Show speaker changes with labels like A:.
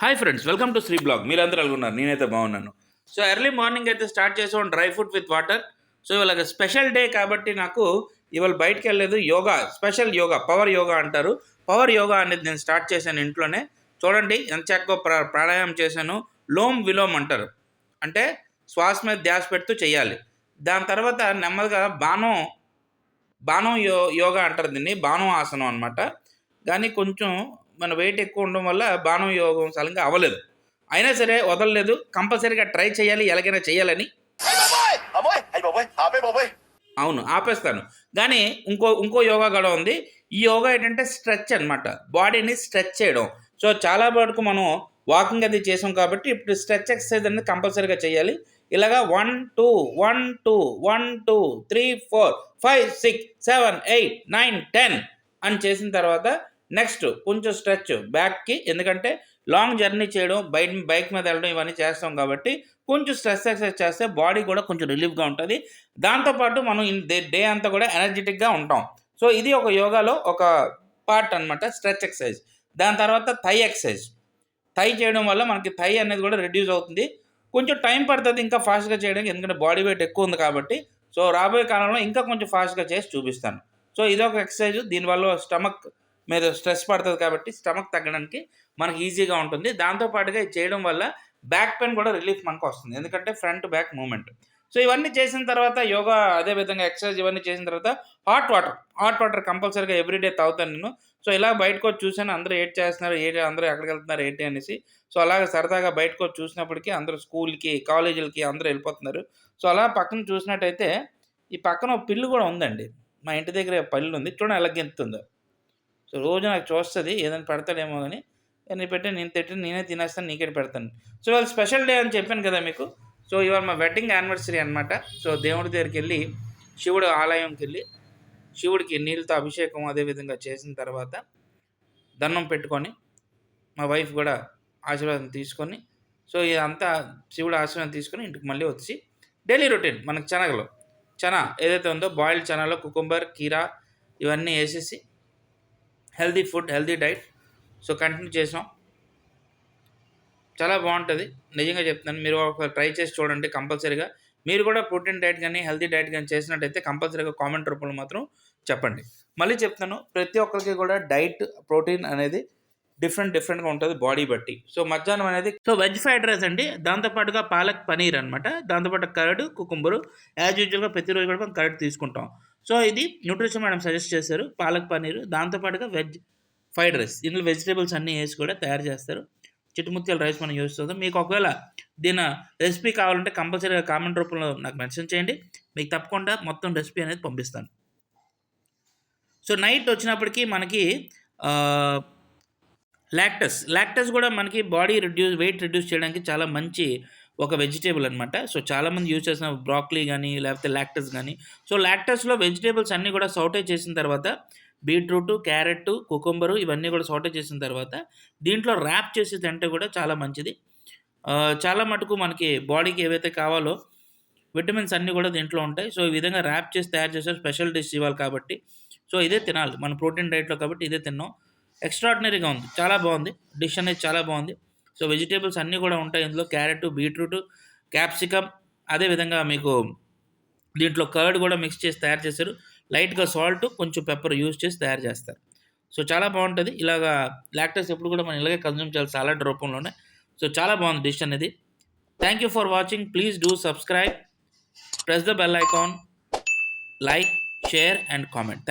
A: Hi friends, welcome to Sri blog. మీరందరూ అనుకున్నారు, నేనైతే బాగున్నాను. సో ఎర్లీ మార్నింగ్ అయితే స్టార్ట్ చేసాం dry fruit with water. So ఇవాళ స్పెషల్ డే కాబట్టి నాకు ఇవాళ బయటికి వెళ్ళలేదు. యోగా, స్పెషల్ యోగా, పవర్ యోగా అంటారు. పవర్ యోగా అనేది నేను స్టార్ట్ చేశాను ఇంట్లోనే. చూడండి ఎంత చక్కగా ప్రాణాయామం చేశాను. లోమ్ విలోమ్ అంటారు, అంటే శ్వాస మీద ధ్యాస పెడుతూ చేయాలి. దాని తర్వాత నెమ్మదిగా బాణం బాణం యోగా అంటారు దీన్ని, బాణం ఆసనం అనమాట. కానీ కొంచెం మన వెయిట్ ఎక్కువ ఉండడం వల్ల బాణం యోగం సలంగా అవ్వలేదు. అయినా సరే వదలలేదు, కంపల్సరీగా ట్రై చేయాలి, ఎలాగైనా చేయాలని. అవును, ఆపేస్తాను. కానీ ఇంకో యోగా కూడా ఉంది. ఈ యోగా ఏంటంటే స్ట్రెచ్ అనమాట, బాడీని స్ట్రెచ్ చేయడం. సో చాలా వరకు మనం వాకింగ్ అది చేసాం కాబట్టి ఇప్పుడు స్ట్రెచ్ ఎక్సర్సైజ్ అనేది కంపల్సరీగా చేయాలి. ఇలాగా 1 2 1 2 1 2 3 4 5 6 7 8 9 10 అని చేసిన తర్వాత నెక్స్ట్ కొంచెం స్ట్రెచ్ బ్యాక్కి, ఎందుకంటే లాంగ్ జర్నీ చేయడం, బైక్ మీద వెళ్ళడం ఇవన్నీ చేస్తాం కాబట్టి కొంచెం స్ట్రెస్ ఎక్సర్సైజ్ చేస్తే బాడీ కూడా కొంచెం రిలీఫ్గా ఉంటుంది. దాంతోపాటు మనం డే అంతా కూడా ఎనర్జెటిక్గా ఉంటాం. సో ఇది ఒక యోగాలో ఒక పార్ట్ అనమాట, స్ట్రెచ్ ఎక్సర్సైజ్. దాని తర్వాత థై ఎక్సర్సైజ్. థై చేయడం వల్ల మనకి థై అనేది కూడా రెడ్యూస్ అవుతుంది. కొంచెం టైం పడుతుంది ఇంకా ఫాస్ట్గా చేయడానికి, ఎందుకంటే బాడీ వెయిట్ ఎక్కువ ఉంది కాబట్టి. సో రాబోయే కాలంలో ఇంకా కొంచెం ఫాస్ట్గా చేసి చూపిస్తాను. సో ఇదొక ఎక్సర్సైజ్. దీనివల్ల స్టమక్ మీద స్ట్రెస్ పడుతుంది కాబట్టి స్టమక్ తగ్గడానికి మనకి ఈజీగా ఉంటుంది. దాంతోపాటుగా ఇది చేయడం వల్ల బ్యాక్ పెయిన్ కూడా రిలీఫ్ మనకు వస్తుంది, ఎందుకంటే ఫ్రంట్ బ్యాక్ మూమెంట్. సో ఇవన్నీ చేసిన తర్వాత యోగా, అదేవిధంగా ఎక్సర్సైజ్ ఇవన్నీ చేసిన తర్వాత హాట్ వాటర్ కంపల్సరీగా ఎవ్రీడే తాగుతాను నేను. సో ఇలా బయటకు వచ్చి చూసాను, అందరూ ఏడ్ చేస్తున్నారు, అందరూ ఎక్కడికి వెళ్తున్నారు ఏంటి అనేసి. సో అలాగ సరదాగా బయటకు వచ్చి చూసినప్పటికీ అందరూ స్కూల్కి, కాలేజీలకి అందరూ వెళ్ళిపోతున్నారు. సో అలా పక్కన చూసినట్టయితే ఈ పక్కన ఒక పిల్లి కూడా ఉందండి. మా ఇంటి దగ్గర పల్లి ఉంది, చూడండి ఎలా గెంతుతుందో. సో రోజు నాకు చూస్తుంది, ఏదైనా పెడతాడేమో కానీ నేను పెట్టి నేనే తినేస్తాను, నీకే పెడతాను. సో ఇవాళ స్పెషల్ డే అని చెప్పాను కదా మీకు. సో ఇవాళ మా వెడ్డింగ్ యానివర్సరీ అనమాట. సో దేవుడి దగ్గరికి వెళ్ళి, శివుడు ఆలయంకి వెళ్ళి శివుడికి నీళ్ళతో అభిషేకం అదేవిధంగా చేసిన తర్వాత దండం పెట్టుకొని, మా వైఫ్ కూడా ఆశీర్వాదం తీసుకొని, సో ఇదంతా శివుడు ఆశీర్వాదం తీసుకొని ఇంటికి మళ్ళీ వచ్చి డైలీ రొటీన్ మనకు చనా ఏదైతే ఉందో బాయిల్డ్ చనాలో కుకుంబర్, కీరా ఇవన్నీ వేసేసి healthy food, healthy diet so continue చేసాం. చాలా బాగుంటుంది, నిజంగా చెప్తున్నాను. మీరు ఒకసారి ట్రై చేసి చూడండి కంపల్సరీగా. మీరు కూడా ప్రోటీన్ డైట్ కానీ హెల్తీ డైట్ కానీ చేసినట్టయితే కంపల్సరీగా కామెంట్ రూపంలో మాత్రం చెప్పండి. మళ్ళీ చెప్తాను, ప్రతి ఒక్కరికి కూడా డైట్, ప్రోటీన్ అనేది డిఫరెంట్గా ఉంటుంది బాడీ బట్టి. సో మధ్యాహ్నం అనేది వెజ్ ఫ్రైడ్ రైస్ అండి, దాంతోపాటుగా పాలక్ పనీర్ అనమాట, దాంతోపాటు కర్డ్, కుకుంబరు. యాజ్ యూజువల్గా ప్రతిరోజు కూడా మనం కర్డ్ తీసుకుంటాం. సో ఇది న్యూట్రిషన్ మేడం సజెస్ట్ చేశారు, పాలక్ పనీర్, దాంతోపాటుగా వెజ్ ఫ్రైడ్ రైస్. ఇందులో వెజిటేబుల్స్ అన్నీ వేసి కూడా తయారు చేస్తారు. చిట్టుముత్యాల రైస్ మనం యూస్ చేస్తాం. మీకు ఒకవేళ దీని రెసిపీ కావాలంటే కంపల్సరీగా కామెంట్ రూపంలో నాకు మెన్షన్ చేయండి, మీకు తప్పకుండా మొత్తం రెసిపీ అనేది పంపిస్తాను. సో నైట్ వచ్చినప్పటికీ మనకి లాక్టస్ కూడా మనకి వెయిట్ రిడ్యూస్ చేయడానికి చాలా మంచి ఒక వెజిటేబుల్ అనమాట. సో చాలామంది యూజ్ చేసిన బ్రాక్లీ కానీ లేకపోతే లాక్టస్ కానీ. సో లాక్టస్లో వెజిటేబుల్స్ అన్నీ కూడా సౌటే చేసిన తర్వాత బీట్రూట్, క్యారెట్, కుకుంబరు ఇవన్నీ కూడా సౌటే చేసిన తర్వాత దీంట్లో ర్యాప్ చేసి తింటే కూడా చాలా మంచిది. చాలా మటుకు మనకి బాడీకి ఏవైతే కావాలో విటమిన్స్ అన్నీ కూడా దీంట్లో ఉంటాయి. సో ఈ విధంగా ర్యాప్ చేసి తయారు చేసే స్పెషల్ డిష్ ఇవ్వాలి కాబట్టి సో ఇదే తినాలి మన ప్రోటీన్ డైట్లో, కాబట్టి ఇదే తిన్నాం. ఎక్స్ట్రాడినరీగా ఉంది, చాలా బాగుంది డిష్ అనేది, చాలా బాగుంది. సో వెజిటేబుల్స్ అన్నీ కూడా ఉంటాయి ఇందులో, క్యారెట్, బీట్రూట్, క్యాప్సికమ్, అదేవిధంగా మీకు దీంట్లో కర్డ్ కూడా మిక్స్ చేసి తయారు చేశారు. లైట్గా సాల్ట్, కొంచెం పెప్పర్ యూజ్ చేసి తయారు చేస్తారు. సో చాలా బాగుంటుంది. ఇలాగా లాక్టోస్ ఎప్పుడు కూడా మనం ఇలాగే కన్జ్యూమ్ చేయాలి సాలడ్ రూపంలోనే. సో చాలా బాగుంది డిష్ అనేది. Thank you for watching. Please do subscribe, press the bell icon, like, share and comment.